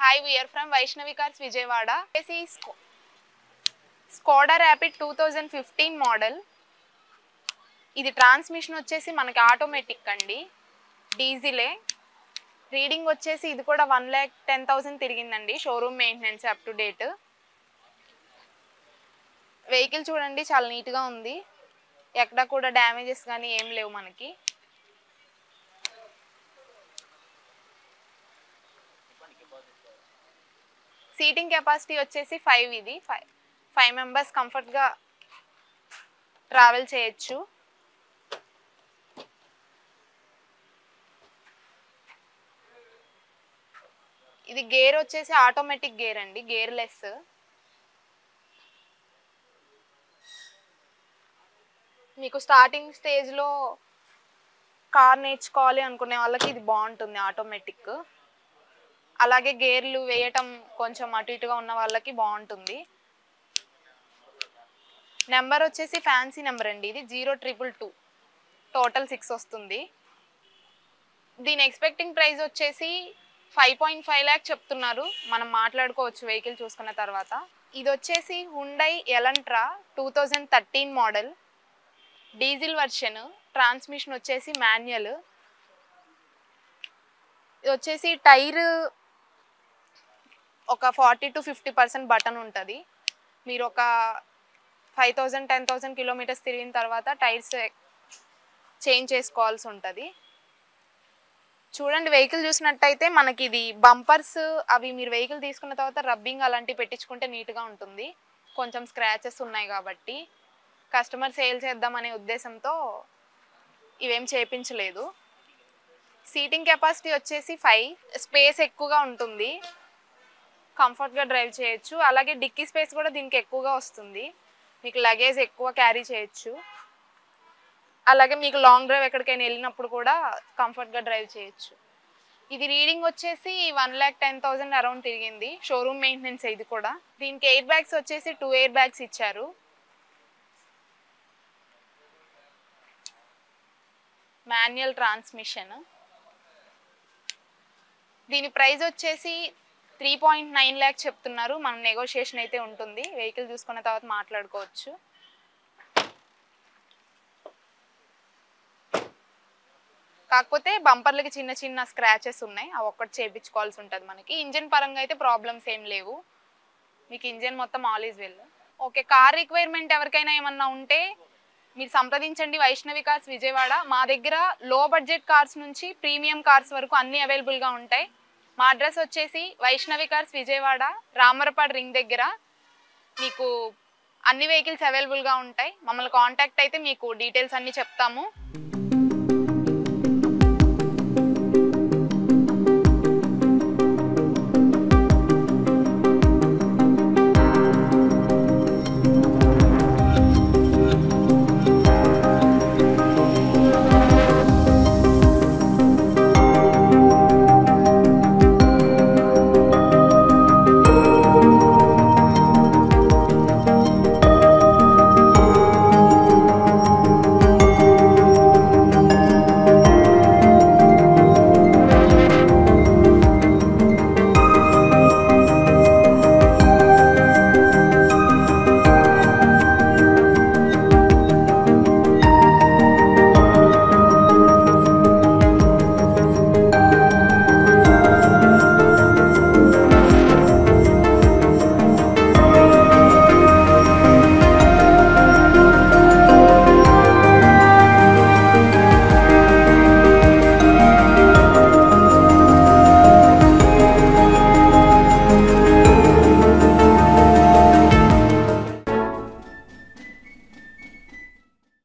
Hi, we are from Vaishnavi Cars Vijayawada. This is Skoda Rapid 2015 model. ఇది transmission వచ్చేసి మనకి automatic అండి, డీజిలే. Reading వచ్చేసి ఇది కూడా 1,10,000 తిరిగిందండి. Showroom maintenance up to date. Vehicle చూడండి, చాలా నీట్గా ఉంది. ఎక్కడ కూడా డ్యామేజెస్ కానీ ఏం లేవు మనకి. సీటింగ్ కెపాసిటీ వచ్చేసి 5. ఇది 5 మెంబర్స్ కంఫర్ట్గా ట్రావెల్ చేయొచ్చు. ఇది గేర్ వచ్చేసి ఆటోమేటిక్ గేర్ అండి, గేర్ లెస్. మీకు స్టార్టింగ్ స్టేజ్లో కార్ నేర్చుకోవాలి అనుకునే వాళ్ళకి ఇది బాగుంటుంది ఆటోమేటిక్. అలాగే గేర్లు వేయటం కొంచెం అటు ఇటుగా ఉన్న వాళ్ళకి బాగుంటుంది. నెంబర్ వచ్చేసి ఫ్యాన్సీ నెంబర్ అండి, ఇది 02222. టోటల్ 6 వస్తుంది. దీని ఎక్స్పెక్టింగ్ ప్రైస్ వచ్చేసి 5.5 lakh చెప్తున్నారు. మనం మాట్లాడుకోవచ్చు వెహికల్ చూసుకున్న తర్వాత. ఇది వచ్చేసి Hyundai Elantra 2013 model, diesel version. Transmission వచ్చేసి మాన్యువల్. ఇది వచ్చేసి టైర్ ఒక 40 to 50% బటన్ ఉంటుంది. మీరు ఒక 5,000 10,000 కిలోమీటర్స్ తిరిగిన తర్వాత టైర్స్ చేంజ్ చేసుకోవాల్సి ఉంటుంది. చూడండి, వెహికల్ చూసినట్టయితే మనకి ఇది బంపర్స్ అవి మీరు వెహికల్ తీసుకున్న తర్వాత రబ్బింగ్ అలాంటివి పెట్టించుకుంటే నీట్గా ఉంటుంది. కొంచెం స్క్రాచెస్ ఉన్నాయి కాబట్టి కస్టమర్ సేల్ చేద్దామనే ఉద్దేశంతో ఇవేం చేయించలేదు. సీటింగ్ కెపాసిటీ వచ్చేసి 5. స్పేస్ ఎక్కువగా ఉంటుంది, కంఫర్ట్గా డ్రైవ్ చేయొచ్చు. అలాగే డిక్కీ స్పేస్ కూడా దీనికి ఎక్కువగా వస్తుంది, మీకు లగేజ్ ఎక్కువ క్యారీ చేయొచ్చు. అలాగే మీకు లాంగ్ డ్రైవ్ ఎక్కడికైనా వెళ్ళినప్పుడు కూడా కంఫర్ట్గా డ్రైవ్ చేయొచ్చు. ఇది రీడింగ్ వచ్చేసి 1,10,000 అరౌండ్ తిరిగింది. షోరూమ్ మెయింటెనెన్స్ ఇది కూడా. దీనికి ఎయిర్ బ్యాగ్స్ వచ్చేసి 2 ఎయిర్ బ్యాగ్స్ ఇచ్చారు. Manual transmission. దీని ప్రైస్ వచ్చేసి 3.9 lakh చెప్తున్నారు. మనం నెగోషియేషన్ అయితే ఉంటుంది, వెహికల్ చూసుకున్న తర్వాత మాట్లాడుకోవచ్చు. కాకపోతే బంపర్లకి చిన్న చిన్న స్క్రాచెస్ ఉన్నాయి, అవి ఒక్కటి చేయించుకోవాల్సి ఉంటుంది మనకి. ఇంజన్ పరంగా అయితే ప్రాబ్లమ్స్ ఏం లేవు, మీకు ఇంజన్ మొత్తం all is well. Okay, car requirement ఎవరికైనా ఏమన్నా ఉంటే మీరు సంప్రదించండి వైష్ణవి కార్స్ విజయవాడ. మా దగ్గర లో బడ్జెట్ కార్స్ నుంచి ప్రీమియం కార్స్ వరకు అన్నీ అవైలబుల్గా ఉంటాయి. మా అడ్రస్ వచ్చేసి వైష్ణవి కార్స్ విజయవాడ, రామరపాడు రింగ్ దగ్గర. మీకు అన్ని వెహికల్స్ అవైలబుల్గా ఉంటాయి. మమ్మల్ని కాంటాక్ట్ అయితే మీకు డీటెయిల్స్ అన్నీ చెప్తాము.